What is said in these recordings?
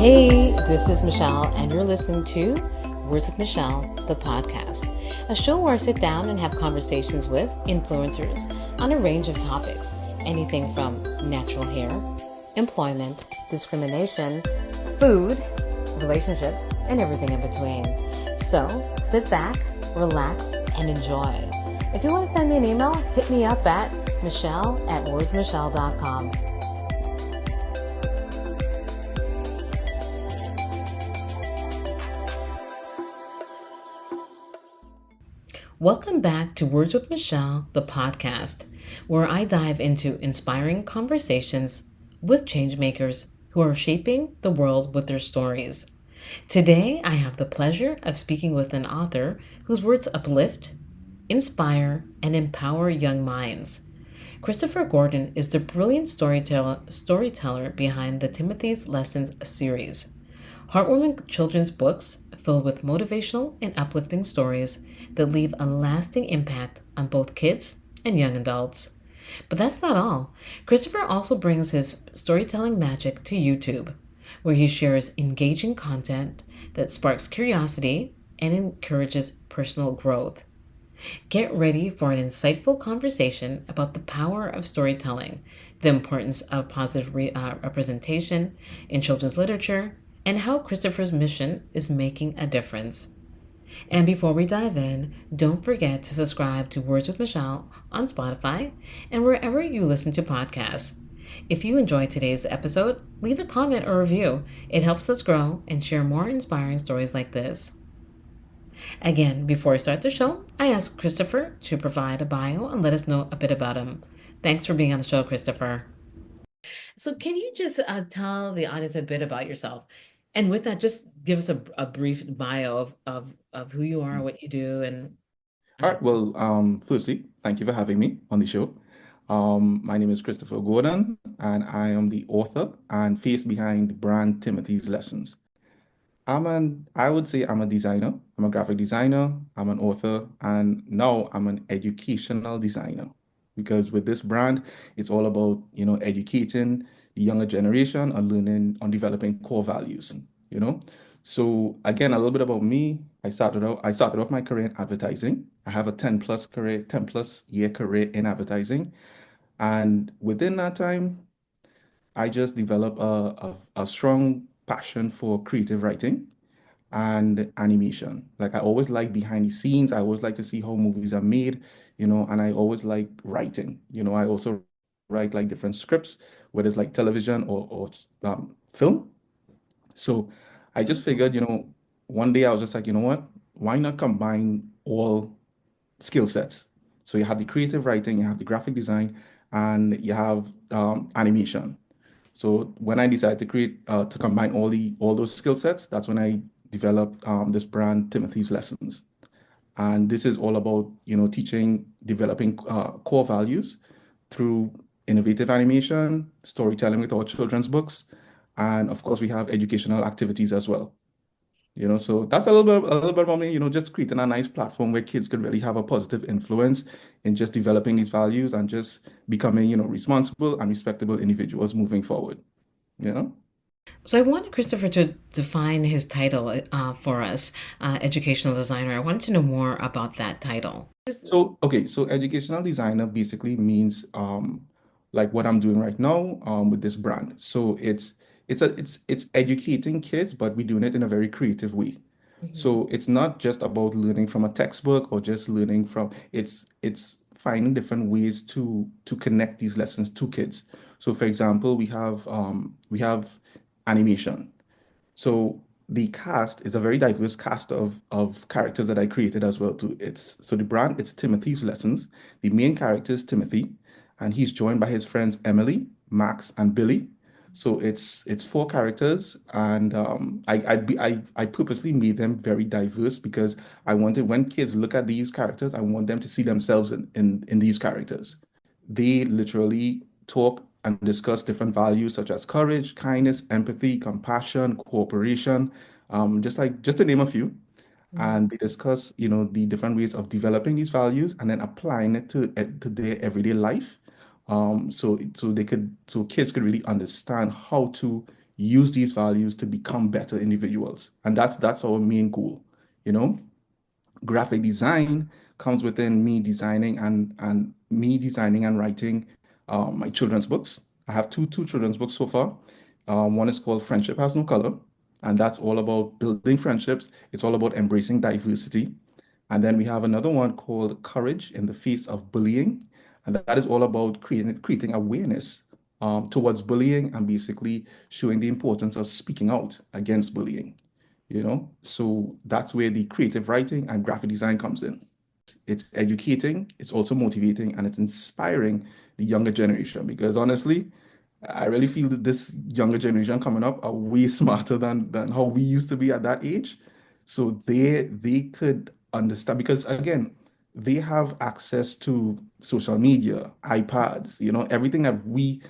Hey, this is Michelle, and you're listening to Words with Michelle, the podcast, a show where I sit down and have conversations with influencers on a range of topics, anything from natural hair, employment, discrimination, food, relationships, and everything in between. So sit back, relax, and enjoy. If you want to send me an email, hit me up at michelle@wordsmichelle.com. Welcome back to Words with Michelle, the podcast, where I dive into inspiring conversations with changemakers who are shaping the world with their stories. Today, I have the pleasure of speaking with an author whose words uplift, inspire, and empower young minds. Christopher Gordon is the brilliant storyteller behind the Timothy's Lessons series. Heartwarming children's books filled with motivational and uplifting stories that leave a lasting impact on both kids and young adults. But that's not all. Christopher also brings his storytelling magic to YouTube, where he shares engaging content that sparks curiosity and encourages personal growth. Get ready for an insightful conversation about the power of storytelling, the importance of positive representation in children's literature, and how Christopher's mission is making a difference. And before we dive in, don't forget to subscribe to Words with Michelle on Spotify and wherever you listen to podcasts. If you enjoyed today's episode, leave a comment or review. It helps us grow and share more inspiring stories like this. Again, before I start the show, I asked Christopher to provide a bio and let us know a bit about him. Thanks for being on the show, Christopher. So can you just tell the audience a bit about yourself? And with that, just give us a brief bio of who you are, what you do, and All right. Well, firstly, thank you for having me on the show. My name is Christopher Gordon, and I am the author and face behind the brand Timothy's Lessons. I would say I'm a designer. I'm a graphic designer. I'm an author, and now I'm an educational designer. Because with this brand, it's all about, educating the younger generation on learning, on developing core values, you know. So again, a little bit about me. I started off my career in advertising. I have a 10 plus year career in advertising. And within that time, I just developed a strong passion for creative writing and animation. Like I always like behind the scenes. I always like to see how movies are made, and I always like writing. I also write like different scripts, whether it's like television or film. So I just figured, one day I was just like, you know what? Why not combine all skill sets? So you have the creative writing, you have the graphic design, and you have animation. So when I decided to combine all those skill sets, that's when I developed this brand, Timothy's Lessons. And this is all about, teaching, developing core values through innovative animation, storytelling with our children's books, and of course we have educational activities as well. So that's a little bit about me, just creating a nice platform where kids could really have a positive influence in just developing these values and just becoming, responsible and respectable individuals moving forward. You know? so I wanted Christopher to define his title for us, educational designer. I wanted to know more about that title. So, okay, so educational designer basically means like what I'm doing right now with this brand. So it's educating kids, but we're doing it in a very creative way. Mhm. So it's not just about learning from a textbook or just learning from it's finding different ways to connect these lessons to kids. So for example, we have animation. So the cast is a very diverse cast of characters that I created as well too. So the brand, it's Timothy's Lessons. The main character is Timothy, and he's joined by his friends Emily, Max, and Billy. So it's four characters, and I purposely made them very diverse because I wanted when kids look at these characters, I want them to see themselves in these characters. They literally talk and discuss different values such as courage, kindness, empathy, compassion, cooperation, just to name a few. Mhm. And they discuss, the different ways of developing these values and then applying it to their everyday life. So kids could really understand how to use these values to become better individuals. And that's our main goal, you know? Graphic design comes within me designing and me designing and writing my children's books. I have two children's books so far. One is called Friendship Has No Color, and that's all about building friendships. It's all about embracing diversity. And then we have another one called Courage in the Face of Bullying, and that is all about creating awareness towards bullying and basically showing the importance of speaking out against bullying. So that's where the creative writing and graphic design comes in. It's educating, it's also motivating, and it's inspiring the younger generation because honestly, I really feel that this younger generation coming up are way smarter than how we used to be at that age. So they could understand because again, they have access to social media, iPads, everything that we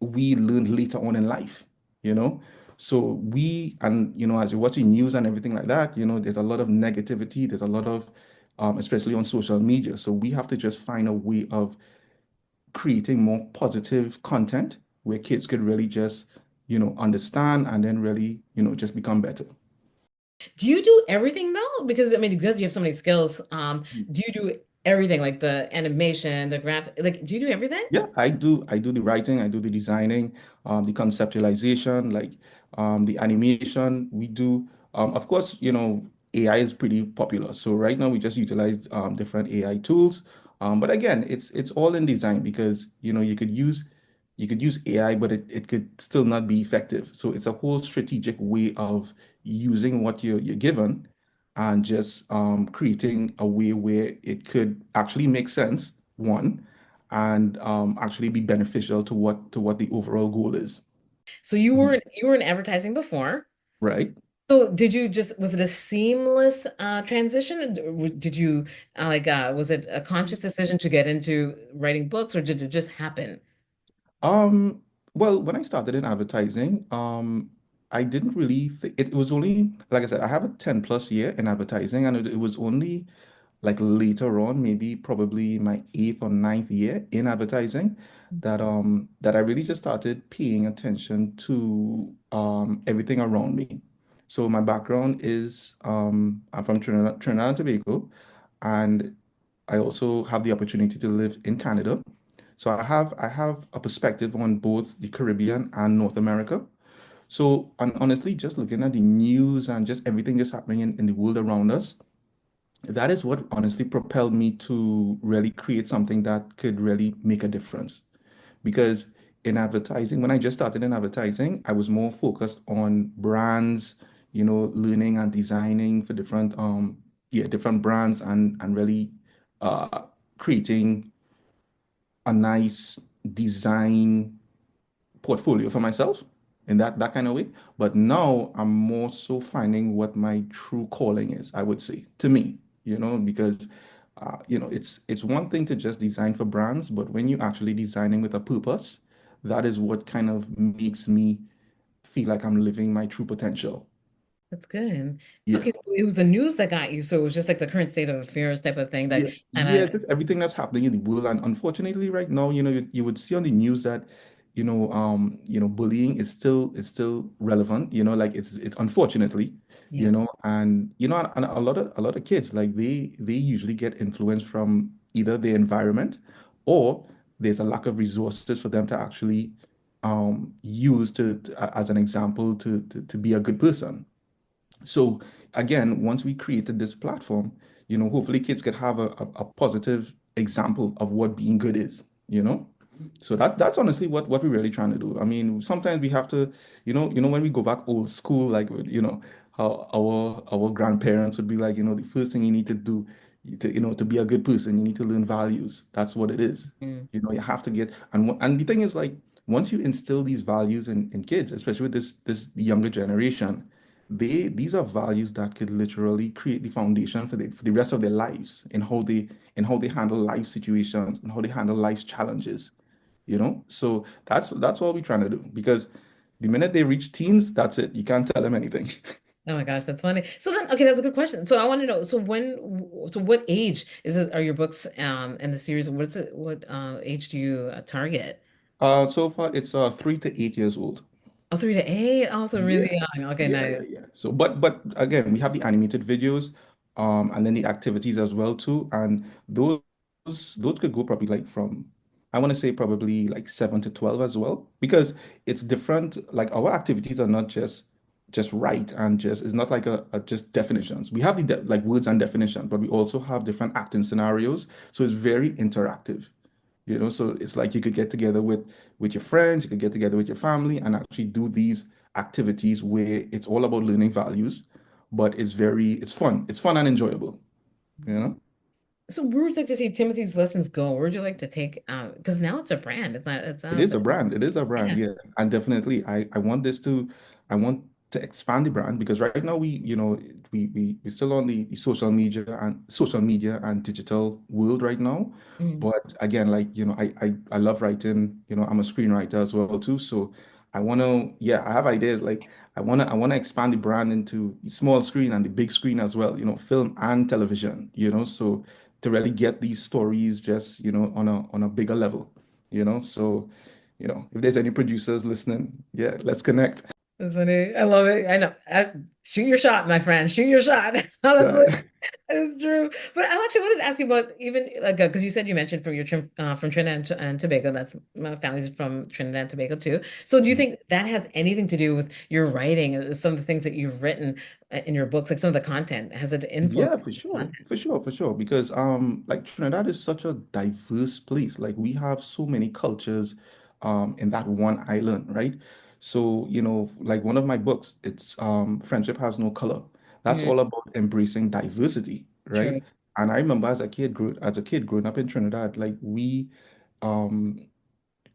learned later on in life, you know. So and as you're watching news and everything like that, there's a lot of negativity, there's a lot of especially on social media. So we have to just find a way of creating more positive content where kids could really just, understand and then really, just become better. Do you do everything though? Because I mean, because you have so many skills, do you do everything like the animation, the graphic, like do you do everything? Yeah, I do the writing, I do the designing, the conceptualization, like the animation we do. Of course, AI is pretty popular. So right now we just utilize different AI tools. But again, it's all in design because you could use AI, but it could still not be effective. So it's a whole strategic way of using what you're given and just creating a way where it could actually make sense, one and actually be beneficial to what the overall goal is. So Mhm. you were in advertising before. Right? So did you just was it a seamless transition? Did you was it a conscious decision to get into writing books or did it just happen? Um, well, when I started in advertising, I didn't really think it was only, like I said, I have a 10 plus year in advertising, and it was only like later on, maybe probably my eighth or ninth year in advertising, that I really just started paying attention to everything around me. So my background is I'm from Trinidad and Tobago, and I also have the opportunity to live in Canada. So I have a perspective on both the Caribbean and North America. So and honestly, just looking at the news and just everything just happening in the world around us, that is what honestly propelled me to really create something that could really make a difference. Because in advertising, when I just started in advertising, I was more focused on brands, learning and designing for different brands and really uh, creating a nice design portfolio for myself in that kind of way. But now I'm more so finding what my true calling is, I would say, to me, because it's one thing to just design for brands, but when you're actually designing with a purpose, that is what kind of makes me feel like I'm living my true potential. That's good. Yeah. Okay, so it was the news that got you, so it was just like the current state of affairs type of thing that Yeah, kind yeah, of just everything that's happening in the world. And unfortunately, right now, you would see on the news that, bullying is still relevant, like it's unfortunately, yeah. and a lot of kids, like they usually get influence from either their environment or there's a lack of resources for them to actually use as an example to be a good person. So again, once we created this platform, hopefully kids could have a positive example of what being good is. So that's honestly what we're really trying to do. I mean, sometimes we have to, when we go back old school, like how our grandparents would be like, the first thing you need to do to be a good person, you need to learn values. That's what it is. Mm. You have to get and the thing is like once you instill these values in kids, especially with this younger generation, these are values that could literally create the foundation for the rest of their lives in how they handle life situations and how they handle life's challenges. So that's what we're trying to do because the minute they reach teens, that's it. You can't tell them anything. Oh my gosh, that's funny. So then, okay, that's a good question. So I want to know, so what age are your books in the series? What age do you target? So far it's 3 to 8 years old. Oh, 3 to 8, also really Yeah, young. Okay, yeah, nice. yeah, yeah. So, but again, we have the animated videos, and then the activities as well too, and those could go probably like from, I want to say probably like 7 to 12 as well, because it's different. Like our activities are not just right and just it's not like a just definitions. We have the like words and definition, but we also have different acting scenarios, so it's very interactive. So it's like you could get together with your friends, you could get together with your family and actually do these activities where it's all about learning values, but it's fun and enjoyable, you know. So where would you like to see Timothy's lessons go? Where would you like to take because now it's a brand. It's It not is a brand. It is a brand, yeah. yeah. And definitely I want to expand the brand because right now we're still on the social media and digital world right now. Mhm. But again, like, I love writing, I'm a screenwriter as well too. So yeah, I have ideas like I wanna expand the brand into the small screen and the big screen as well, film and television, so to really get these stories just, on a bigger level. So, if there's any producers listening, yeah, let's connect. That's funny. I love it. I know. Shoot your shot, my friend. Shoot your shot. Honestly, Yeah. it's true. But I actually wanted to ask you about even like because you said you mentioned from Trinidad and Tobago. That's my family's from Trinidad and Tobago too. So do you think that has anything to do with your writing, some of the things that you've written in your books, like some of the content? Has it influenced Yeah, for sure. content? For sure, for sure. Because like Trinidad is such a diverse place. Like we have so many cultures in that one island, right? So, like one of my books, it's Friendship Has No Color. That's Mhm. all about embracing diversity, right? True. And I remember as a kid growing up in Trinidad, like um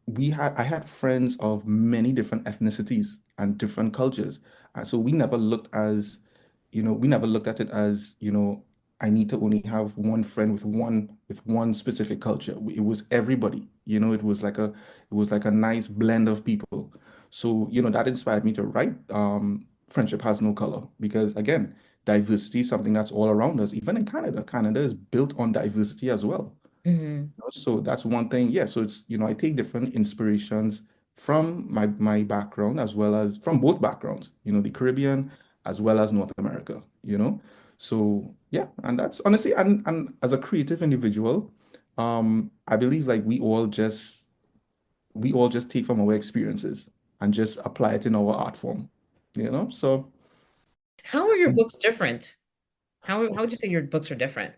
I had friends of many different ethnicities and different cultures. And so we never looked at it as, I need to only have one friend with one specific culture. It was everybody, it was like a nice blend of people. So, that inspired me to write Friendship Has No Color because again, diversity is something that's all around us. Even in Canada, Canada is built on diversity as well. Hmm. So that's one thing. Yeah. So it's, I take different inspirations from my background as well as from both backgrounds, the Caribbean as well as North America. So yeah, and that's honestly, and as a creative individual, I believe like we all just take from our experiences and just apply it in our art form. So How are your books different? How would you say your books are different?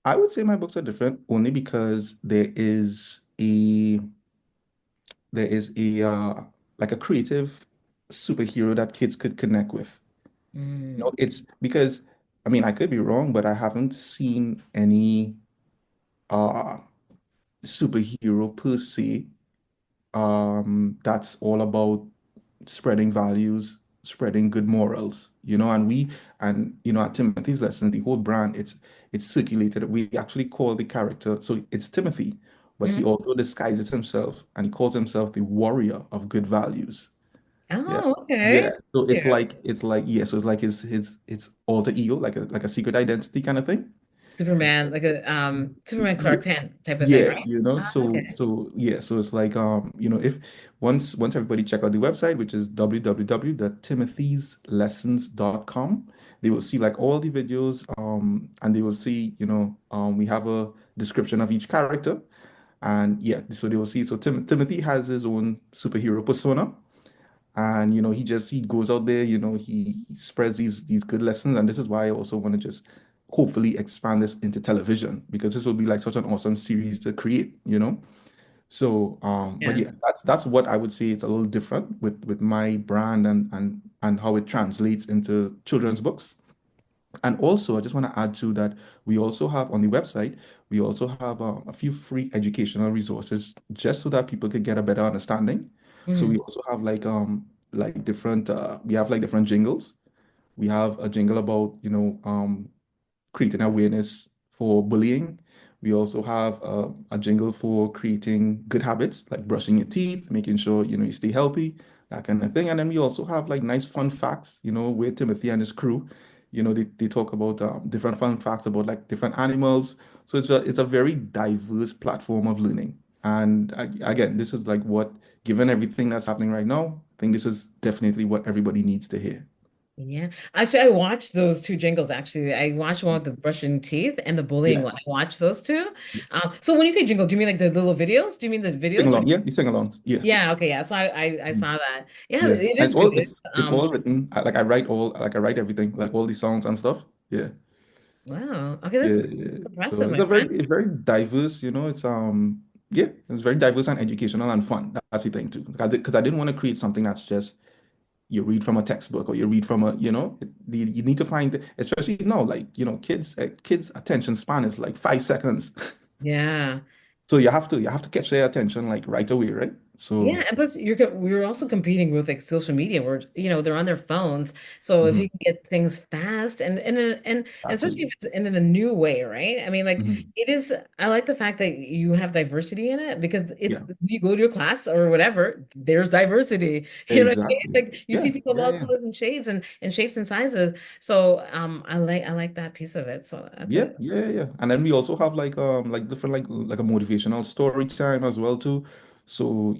I would say my books are different only because there is a like a creative superhero that kids could connect with. Mm. It's because I mean I could be wrong, but I haven't seen any uh superhero per se that's all about spreading values, spreading good morals, and at Timothy's lesson, the whole brand, it's circulated. We actually call the character, so it's Timothy, but he Mhm. also disguises himself and he calls himself the warrior of good values. Yeah. Oh, okay. Yeah. So Yeah. yeah, so it's like his alter ego, like a secret identity kind of thing. Superman, like a Superman Yeah, Clark Kent type of thing, yeah, right? so Okay. yeah, so it's like if once everybody check out the website, which is www.timothyslessons.com, they will see like all the videos, and they will see, we have a description of each character, and yeah, so they will see. So Timothy has his own superhero persona, and he goes out there, he spreads these good lessons, and this is why I also want to just hopefully expand this into television because this will be like such an awesome series to create. So but Yeah. yeah, that's what I would say. It's a little different with my brand and how it translates into children's books. And also, I just want to add to that, we also have on the website, we also have a few free educational resources just so that people could get a better understanding. So we Mhm. also have like different we have like different jingles. We have a jingle about, creating awareness for bullying. We also have a jingle for creating good habits like brushing your teeth, making sure you stay healthy, that kind of thing. And then we also have like nice fun facts, where Timothy and his crew, they talk about different fun facts about like different animals. So it's a very diverse platform of learning. And again, this is like what, given everything that's happening right now, I think this is definitely what everybody needs to hear. Yeah. Actually, I watched those two jingles. Actually, I watched one with the brushing teeth and the bullying Yeah. one. I watched those two. So when you say jingle, do you mean like the little videos? Do you mean the Sing videos? Or along. Yeah, you sing along. Yeah. yeah, okay, yeah. So I Mm. saw that. Yeah, Yeah. it And is good. it's all written. Like I write everything, like all the songs and stuff. Yeah. Wow. Okay, Yeah, that's yeah. So impressive, my friend. it's very diverse, yeah, it's very diverse and educational and fun. That's the thing too. Because I didn't want to create something that's just you read from a textbook or you read from you need to find, especially now, like, kids attention span is like 5 seconds. Yeah. So you have to catch their attention like right away, right? So Yeah, and plus we're also competing with like social media where they're on their phones. So if you mhm, can get things fast and especially exactly. if it's in a new way, right? I mean, like Mhm. it is I like the fact that you have diversity in it because it's Yeah, you go to your class or whatever, there's diversity. You know what I mean? exactly. Like you see Yeah, people of yeah, all yeah. colors and shades and shapes and sizes. So I like that piece of it. So that's Yeah, a yeah, yeah, yeah. And then we also have like different like a motivational story time as well too. So,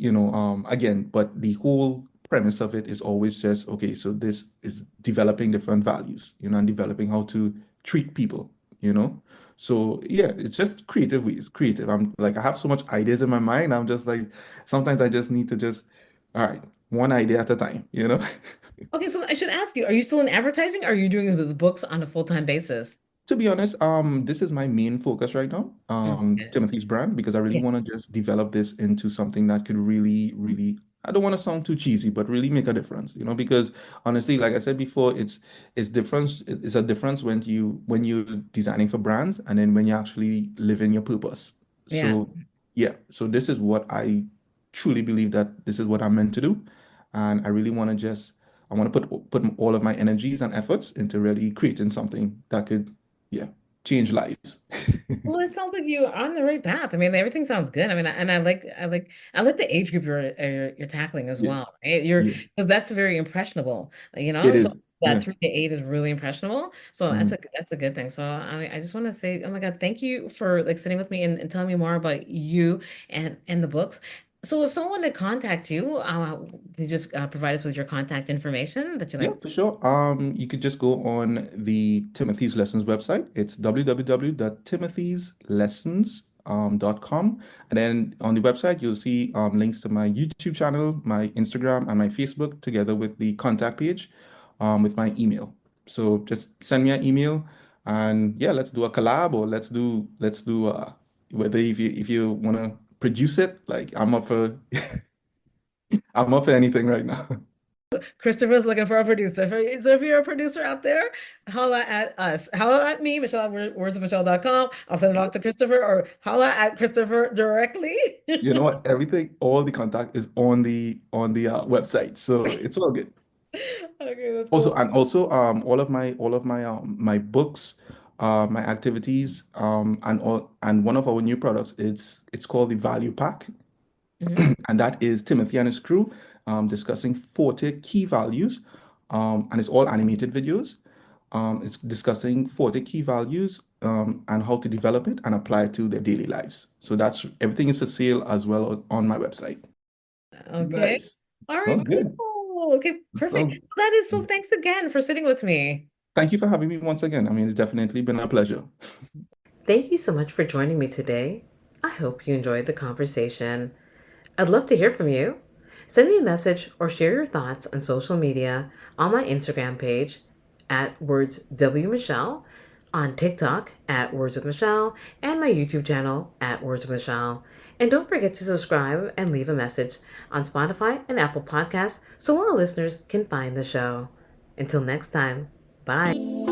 again, but the whole premise of it is always just okay, so this is developing different values, and developing how to treat people, you know. So yeah, it's just creative ways, creative. I'm like I have so much ideas in my mind. I'm just like sometimes I just need to just all right, one idea at a time. Okay, so I should ask you, are you still in advertising or are you doing the books on a full-time basis? To be honest, this is my main focus right now, Okay. Timothy's brand, because I really Yeah. want to just develop this into something that could really, really, I don't want to sound too cheesy, but really make a difference, because honestly, like I said before, it's difference, it's a difference when you're designing for brands and then when you actually live in your purpose. Yeah. So yeah, so this is what I truly believe that this is what I'm meant to do. And I really want to just I want to put all of my energies and efforts into really creating something that could yeah, change lives. Well, it sounds like you're on the right path. I mean, everything sounds good. I mean, and I like the age group you're tackling as Yeah, well. Right? You're yeah, because that's very impressionable, it So is. that Yeah. 3 to 8 is really impressionable. So Mhm. that's a good thing. So I just want to say, oh my God, thank you for like sitting with me and telling me more about you and the books. So if someone wanted to contact you, can you just provide us with your contact information that you Yeah, like? for sure. You could just go on the Timothy's Lessons website. It's www.timothyslessons.com. And then on the website, you'll see links to my YouTube channel, my Instagram, and my Facebook, together with the contact page, with my email. So just send me an email, and yeah, let's do a collab, or let's do whether if you want to produce it, like I'm up for I'm up for anything right now. Christopher's looking for a producer. So if you're a producer out there, holla at us. Holla at me, Michelle at wordsofmichelle.com. I'll send it off to Christopher or holla at Christopher directly. You know what? Everything, all the contact is on the website, so it's all good. Okay, that's Also, cool. and also, all of my books, my activities, and one of our new products, it's called the Value Pack, Mhm. and that is Timothy and his crew, discussing 40 key values, and it's all animated videos. It's discussing 40 key values, and how to develop it and apply it to their daily lives. So that's everything is for sale as well on my website. Okay. Nice. All right, Sounds good. cool. Okay, perfect. So, That is so thanks again for sitting with me. thank you for having me once again. I mean, it's definitely been a pleasure. Thank you so much for joining me today. I hope you enjoyed the conversation. I'd love to hear from you. Send me a message or share your thoughts on social media on my Instagram page at wordswmichelle, on TikTok at Words with Michelle, and my YouTube channel at Words with Michelle. And don't forget to subscribe and leave a message on Spotify and Apple Podcasts so more listeners can find the show. Until next time, bye.